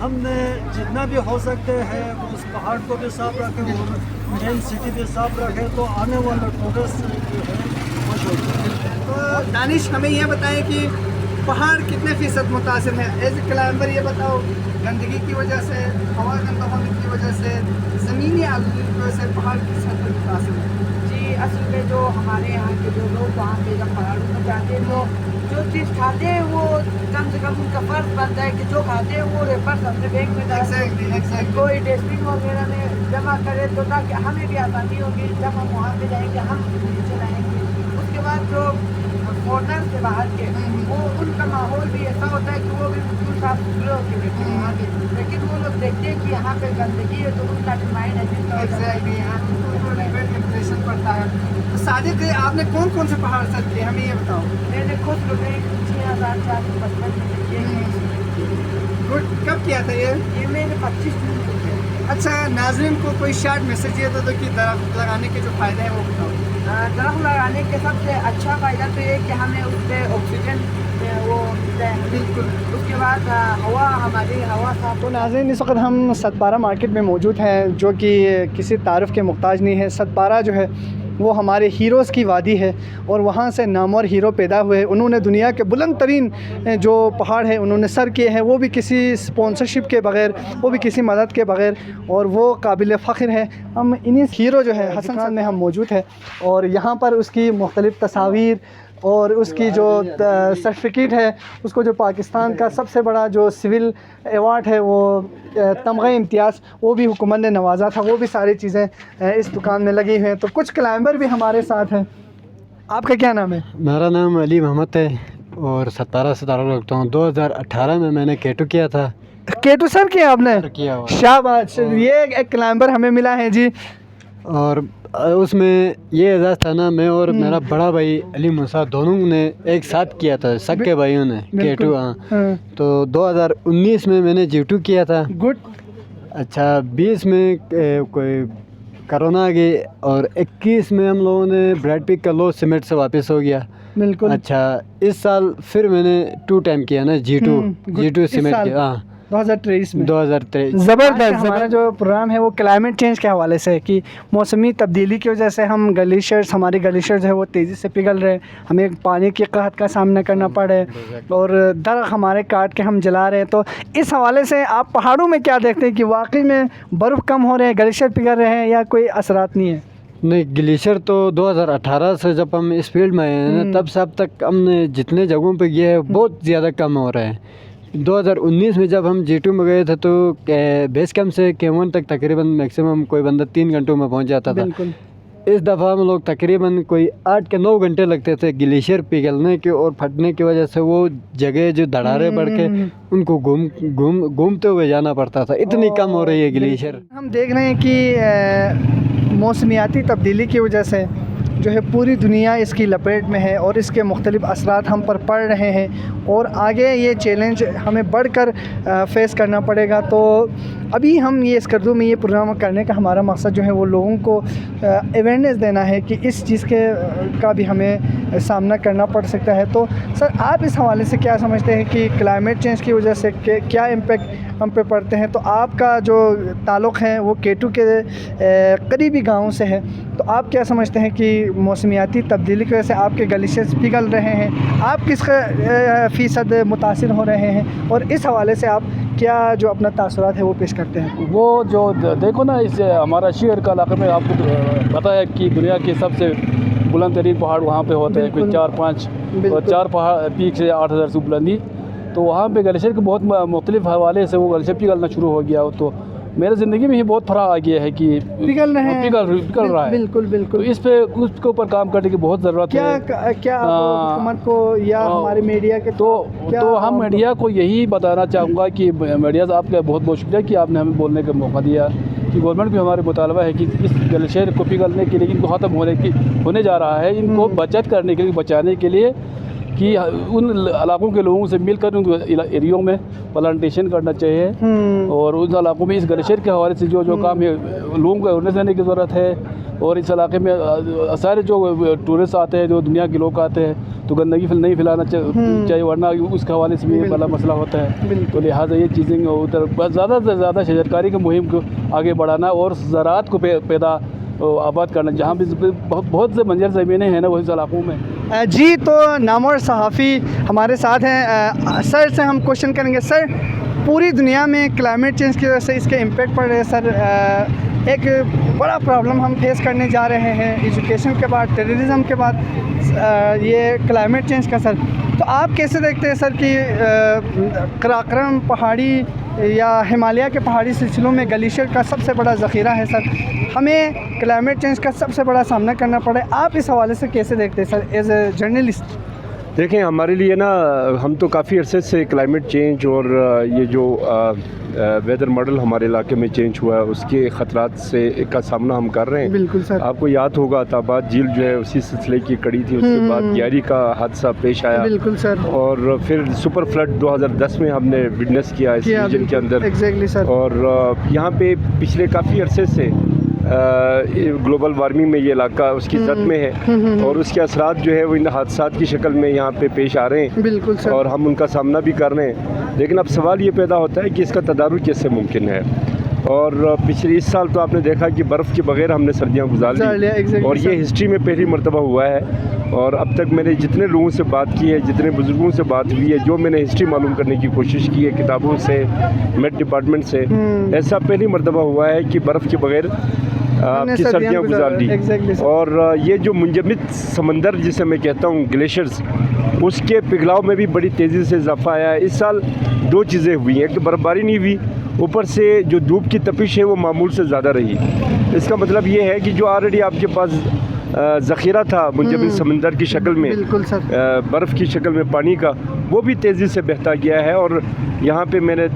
ہم نے جتنا بھی ہو سکتے ہیں اس پہاڑ کو بھی صاف رکھیں اور مین سٹی بھی صاف رکھیں تو آنے والا ٹورسٹ جو ہے خوش ہوتا ہے. تو دانش ہمیں یہ بتائیں کہ پہاڑ کتنے فیصد متاثر ہیں؟ ایز اے کلائمبر یہ بتاؤ، گندگی کی وجہ سے، ہوا گندہ ہونے کی وجہ سے، زمینی آلودگی کی وجہ سے پہاڑ کس حد تک متاثر ہیں؟ جی اصل میں جو ہمارے یہاں کے جو لوگ وہاں پہ جب پہاڑوں میں جاتے ہیں تو جو چیز کھاتے ہیں وہ کم سے کم ان کا فرض بنتا ہے کہ جو کھاتے ہیں وہ ریپرس اپنے بیگ میں ڈالیں، کوئی ڈسٹبن وغیرہ میں جمع کرے تو تاکہ ہمیں بھی آسانی ہوگی جب ہم وہاں پہ جائیں گے ہم چلائیں گے. اس کے بعد جو فورنر سے باہر کے وہ ان کا ماحول بھی ایسا ہوتا ہے کہ وہ بھی بالکل صاف ستھرے ہو کے بیٹھے ہیں وہاں پہ، لیکن وہ لوگ دیکھتے ہیں کہ یہاں پہ گندگی ہے تو ان کا مائنڈ ڈپریشن پڑتا ہے. تو صادق آپ نے کون کون سے پہاڑ سر کیے ہمیں یہ بتاؤ؟ میں نے خود لوگوں 6455 میں کیے ہیں. گڈ. کب کیا تھا یہ میں نے 25 دن سے کیا. اچھا ناظرین کو کوئی شارٹ میسج یہ دو کہ درخت لگانے کے جو فائدے ہیں وہ بتاؤ. درخت لگانے کے سب سے اچھا فائدہ تو یہ کہ ہمیں اس پہ آکسیجن وہ ملتا ہے. بالکل. اس کے بعد ہوا، ہماری ہوا صاف. تو ناظرین اس وقت ہم ستپارہ مارکیٹ میں موجود ہیں جو کہ کسی تعارف کے محتاج نہیں ہے. ستپارہ جو ہے وہ ہمارے ہیروز کی وادی ہے اور وہاں سے نامور ہیرو پیدا ہوئے. انہوں نے دنیا کے بلند ترین جو پہاڑ ہیں انہوں نے سر کیے ہیں، وہ بھی کسی سپانسرشپ کے بغیر، وہ بھی کسی مدد کے بغیر، اور وہ قابل فخر ہے. ہم انہی ہیرو جو ہے حسن صاحب میں ہم موجود ہیں اور یہاں پر اس کی مختلف تصاویر اور اس کی جو سرٹیفکیٹ ہے، اس کو جو پاکستان کا سب سے بڑا جو سول ایوارڈ ہے وہ تمغہ امتیاز، وہ بھی حکومت نے نوازا تھا. وہ بھی ساری چیزیں اس دکان میں لگی ہوئی ہیں. تو کچھ کلائمبر بھی ہمارے ساتھ ہیں. آپ کا کیا نام ہے؟ میرا نام علی محمد ہے اور ستارہ سے تعلق رکھتا ہوں. 2018 میں نے کیٹو کیا تھا. کیٹو سر کیا آپ نے؟ کیا ہوا. شاباش. یہ ایک کلائمبر ہمیں ملا ہے جی. اور اس میں یہ اعزاز تھا نا، میں اور میرا بڑا بھائی علی موسیٰ دونوں نے ایک ساتھ کیا تھا، سکے بھائیوں نے کیٹو. ہاں. تو 2019 میں نے جیٹو کیا تھا. گڈ. اچھا 20 میں کوئی کرونا آ گئی اور 21 میں ہم لوگوں نے بریڈ پک کا لو سمیٹ سے واپس ہو گیا. بالکل. اچھا اس سال پھر میں نے 2 ٹائم کیا نا جی ٹو سمیٹ کیا. ہاں 2023 میں. 2023. زبردست. ہمارا جو پروگرام ہے وہ کلائمیٹ چینج کے حوالے سے ہے کہ موسمی تبدیلی کی وجہ سے ہم گلیشیئرس، ہمارے گلیشیئرز ہیں وہ تیزی سے پگھل رہے ہیں، ہمیں پانی کی قحط کا سامنا کرنا پڑ رہا ہے اور درخت ہمارے کاٹ کے ہم جلا رہے ہیں. تو اس حوالے سے آپ پہاڑوں میں کیا دیکھتے ہیں کہ واقعی میں برف کم ہو رہے ہیں، گلیشیئر پگھل رہے ہیں یا کوئی اثرات نہیں ہے؟ نہیں، گلیشیئر تو 2018 سے جب ہم اس فیلڈ میں آئے ہیں نا تب سے اب تک ہم نے جتنے جگہوں پہ گئے ہیں بہت زیادہ کم ہو رہے ہیں. 2019 میں جب ہم جی2 میں گئے تھے تو بیس کیمپ سے کیمون تک تقریباً میکسیمم کوئی بندہ 3 گھنٹوں میں پہنچ جاتا تھا. بالکل. اس دفعہ ہم لوگ تقریباً کوئی 8 کے 9 گھنٹے لگتے تھے گلیشیئر پگھلنے کے اور پھٹنے کی وجہ سے وہ جگہ جو دھڑارے بڑھ کے ان کو گھومتے ہوئے جانا پڑتا تھا. اتنی کم ہو رہی ہے گلیشیئر. ہم دیکھ رہے ہیں کہ موسمیاتی تبدیلی کی وجہ سے جو ہے پوری دنیا اس کی لپیٹ میں ہے اور اس کے مختلف اثرات ہم پر پڑ رہے ہیں اور آگے یہ چیلنج ہمیں بڑھ کر فیس کرنا پڑے گا. تو ابھی ہم یہ اسکردو میں یہ پروگرام کرنے کا ہمارا مقصد جو ہے وہ لوگوں کو اویئرنیس دینا ہے کہ اس چیز کا بھی ہمیں سامنا کرنا پڑ سکتا ہے. تو سر آپ اس حوالے سے کیا سمجھتے ہیں کہ کلائمیٹ چینج کی وجہ سے کیا امپیکٹ ہم پہ پڑتے ہیں؟ تو آپ کا جو تعلق ہے وہ کیٹو کے قریبی گاؤں سے ہے، تو آپ کیا سمجھتے ہیں کہ موسمیاتی تبدیلی کی وجہ سے آپ کے گلیشیئرز پگھل رہے ہیں، آپ کس فیصد متاثر ہو رہے ہیں اور اس حوالے سے آپ کیا جو اپنا تاثرات ہے وہ پیش کرتے ہیں؟ وہ جو دیکھو نا، اس ہمارا شہر کا علاقے میں آپ کو پتہ ہے کہ دنیا کے سب سے بلند ترین پہاڑ وہاں پہ ہوتے ہیں، کوئی 4 پہاڑ پیک سے 8000 سے بلندی. تو وہاں پہ گلیشیئر کے بہت مختلف حوالے سے وہ گلیشیئر پگھلنا شروع ہو گیا. تو میرے زندگی میں ہی بہت فرق آ گیا ہے کہ پگھل رہا ہے. بالکل بالکل. تو اس کے اوپر کام کرنے کی بہت ضرورت ہے. کیا حکومت کو یا ہمارے میڈیا کے تو ہم میڈیا کو یہی بتانا چاہوں گا کہ میڈیا سے آپ کا بہت بہت شکریہ کہ آپ نے ہمیں بولنے کا موقع دیا کہ گورنمنٹ بھی ہمارے مطالبہ ہے کہ اس گلیشیئر کو پگھلنے کے لیے ان کو ختم ہونے جا رہا ہے، ان کو بچت کرنے کے لیے، بچانے کے لیے کہ ان علاقوں کے لوگوں سے مل کر ان ایریوں میں پلانٹیشن کرنا چاہیے اور ان علاقوں میں اس گلیشیئر کے حوالے سے جو کام ہے لوگوں کو اویئرنیس دینے کی ضرورت ہے. اور اس علاقے میں سارے جو ٹورسٹ آتے ہیں، جو دنیا کے لوگ آتے ہیں، تو گندگی نہیں پھیلانا چاہیے، ورنہ اس کے حوالے سے بھی بڑا مسئلہ ہوتا ہے. تو لہٰذا یہ چیزیں ادھر زیادہ سے زیادہ شجرکاری کی مہم کو آگے بڑھانا اور زراعت کو پیدا آباد کرنا، جہاں بھی بہت سے منجر زمینیں ہیں نا وہ اس علاقوں میں. جی تو نامور صحافی ہمارے ساتھ ہیں، سر سے ہم کوشچن کریں گے. سر، پوری دنیا میں کلائمیٹ چینج کی وجہ سے اس کے امپیکٹ پڑ رہے ہیں. سر، ایک بڑا پرابلم ہم فیس کرنے جا رہے ہیں ایجوکیشن کے بعد، ٹیررزم کے بعد، یہ کلائمیٹ چینج کا. سر، تو آپ کیسے دیکھتے ہیں سر کہ قراقرم پہاڑی یا ہمالیہ کے پہاڑی سلسلوں میں گلیشیئر کا سب سے بڑا ذخیرہ ہے سر، ہمیں کلائمیٹ چینج کا سب سے بڑا سامنا کرنا پڑے، آپ اس حوالے سے کیسے دیکھتے ہیں سر ایز اے جرنلسٹ؟ دیکھیں، ہمارے لیے نا، ہم تو کافی عرصے سے کلائمیٹ چینج اور یہ جو ویدر ماڈل ہمارے علاقے میں چینج ہوا ہے اس کے خطرات سے کا سامنا ہم کر رہے ہیں. بالکل سر. آپ کو یاد ہوگا تابات جھیل جو ہے اسی سلسلے کی کڑی تھی، اس کے بعد گیاری کا حادثہ پیش آیا. بالکل سر. اور پھر سپر فلڈ 2010 میں ہم نے وٹنس کیا اس ریجن کے اندر. ایگزیکٹلی سر. اور یہاں پہ پچھلے کافی عرصے سے گلوبل وارمنگ میں یہ علاقہ اس کی زد میں ہے، اور اس کے اثرات جو ہے وہ ان حادثات کی شکل میں یہاں پہ پیش آ رہے ہیں. بالکل سر. اور ہم ان کا سامنا بھی کر رہے ہیں. لیکن اب سوال یہ پیدا ہوتا ہے کہ اس کا تدارک کیسے ممکن ہے. اور پچھلے اس سال تو آپ نے دیکھا کہ برف کے بغیر ہم نے سردیاں گزار لی، اور یہ ہسٹری میں پہلی مرتبہ ہوا ہے. اور اب تک میں نے جتنے لوگوں سے بات کی ہے، جتنے بزرگوں سے بات ہوئی ہے، جو میں نے ہسٹری معلوم کرنے کی کوشش کی ہے کتابوں سے، میٹ ڈپارٹمنٹ سے، ایسا پہلی مرتبہ ہوا ہے کہ برف کے بغیر آپ کی سردیاں گزار لی. اور یہ جو منجمد سمندر جسے میں کہتا ہوں گلیشیئرز، اس کے پگھلاؤ میں بھی بڑی تیزی سے اضافہ آیا ہے. اس سال دو چیزیں ہوئی ہیں کہ برف باری نہیں ہوئی، اوپر سے جو دھوپ کی تپش ہے وہ معمول سے زیادہ رہی. اس کا مطلب یہ ہے کہ جو آلریڈی آپ کے پاس ذخیرہ تھا منجمد سمندر کی شکل میں، برف کی شکل میں پانی کا، وہ بھی تیزی سے بہتا گیا ہے. اور یہاں پہ میں نے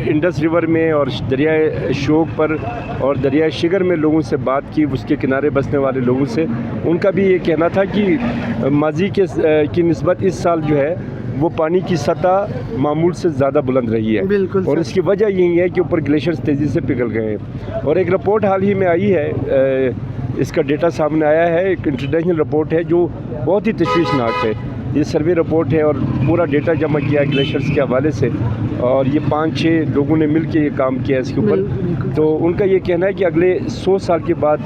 انڈس ریور میں اور دریائے شوک پر اور دریائے شگر میں لوگوں سے بات کی، اس کے کنارے بسنے والے لوگوں سے. ان کا بھی یہ کہنا تھا کہ ماضی کی نسبت اس سال جو ہے وہ پانی کی سطح معمول سے زیادہ بلند رہی ہے. اور اس کی وجہ یہی ہے کہ اوپر گلیشیئرز تیزی سے پگھل گئے ہیں. اور ایک رپورٹ حال ہی میں آئی ہے، اس کا ڈیٹا سامنے آیا ہے، ایک انٹرنیشنل رپورٹ ہے جو بہت ہی تشویشناک ہے. یہ سروے رپورٹ ہے اور پورا ڈیٹا جمع کیا ہے گلیشیئرز کے حوالے سے، اور یہ 5-6 لوگوں نے مل کے یہ کام کیا ہے اس کے اوپر. تو ان کا یہ کہنا ہے کہ اگلے 100 سال کے بعد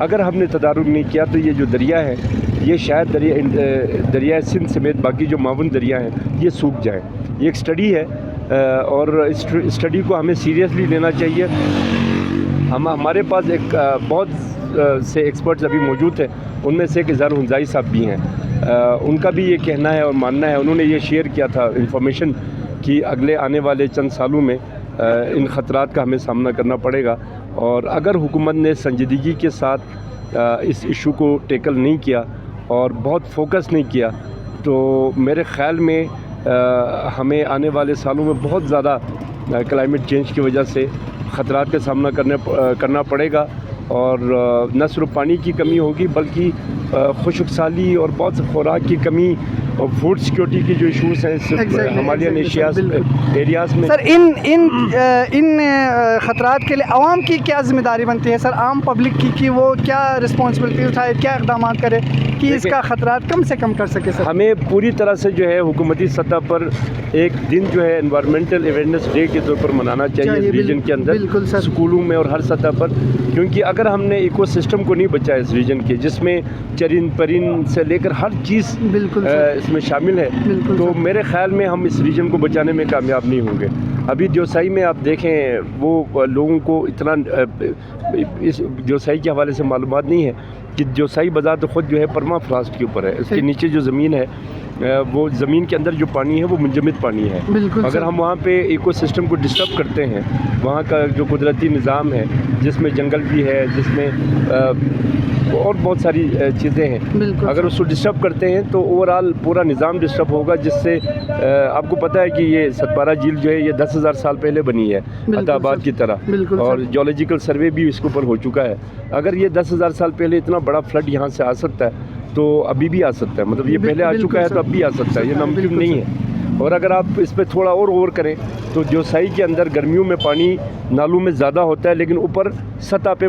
اگر ہم نے تدارک نہیں کیا تو یہ جو دریا ہے، یہ شاید دریائے سندھ سمیت باقی جو معاون دریا ہیں یہ سوکھ جائیں. یہ ایک اسٹڈی ہے، اور اس اسٹڈی کو ہمیں سیریسلی لینا چاہیے. ہمارے پاس ایک بہت سے ایکسپرٹس ابھی موجود ہیں، ان میں سے ایک اظہار ہنزائی صاحب بھی ہیں. ان کا بھی یہ کہنا ہے اور ماننا ہے، انہوں نے یہ شیئر کیا تھا انفارمیشن کہ اگلے آنے والے چند سالوں میں ان خطرات کا ہمیں سامنا کرنا پڑے گا. اور اگر حکومت نے سنجیدگی کے ساتھ اس ایشو کو ٹیکل نہیں کیا اور بہت فوکس نہیں کیا تو میرے خیال میں ہمیں آنے والے سالوں میں بہت زیادہ کلائمیٹ چینج کی وجہ سے خطرات کا سامنا کرنا پڑے گا. اور نہ صرف پانی کی کمی ہوگی بلکہ خشک سالی اور بہت سے خوراک کی کمی اور فوڈ سیکورٹی کی جو ایشوز ہیں ہمالیان ایریاز میں. سر، ان خطرات کے لیے عوام کی کیا ذمہ داری بنتی ہے سر؟ عام پبلک کی کہ وہ کیا رسپانسبلٹی اٹھائے، کیا اقدامات کرے کہ اس کا خطرات کم سے کم کر سکے سر؟ ہمیں پوری طرح سے جو ہے حکومتی سطح پر ایک دن جو ہے انوائرمنٹل اویئرنیس ڈے کے طور پر منانا چاہیے اس ریجن کے اندر، اسکولوں میں اور ہر سطح پر. کیونکہ اگر ہم نے ایکو سسٹم کو نہیں بچایا اس ریجن کے، جس میں چرند پرند سے لے کر ہر چیز اس میں شامل ہے، تو میرے خیال میں ہم اس ریجن کو بچانے میں کامیاب نہیں ہوں گے. ابھی دیوسائی میں آپ دیکھیں، وہ لوگوں کو اتنا اس دیوسائی کے حوالے سے معلومات نہیں ہے کہ دیوسائی بذات خود جو ہے پرما فراسٹ کے اوپر ہے. اس کے نیچے جو زمین ہے، وہ زمین کے اندر جو پانی ہے وہ منجمد پانی ہے. اگر ہم وہاں پہ ایکو سسٹم کو ڈسٹرب کرتے ہیں، وہاں کا جو قدرتی نظام ہے جس میں جنگل بھی ہے، جس میں اور بہت ساری چیزیں ہیں، اگر اس کو ڈسٹرب کرتے ہیں تو اوورآل پورا نظام ڈسٹرب ہوگا، جس سے آپ کو پتہ ہے کہ یہ ستپارہ جھیل جو ہے یہ 10,000 سال پہلے بنی ہے عطا آباد کی طرح، اور جیولوجیکل سروے بھی اس کے اوپر ہو چکا ہے. اگر یہ 10,000 سال پہلے اتنا بڑا فلڈ یہاں سے آ سکتا ہے تو ابھی بھی آ سکتا ہے، مطلب یہ پہلے آ چکا ہے تو اب بھی آ سکتا ہے، یہ ناممکن نہیں ہے. اور اگر آپ اس پہ تھوڑا اور کریں تو دیوسائی کے اندر گرمیوں میں پانی نالوں میں زیادہ ہوتا ہے، لیکن اوپر سطح پہ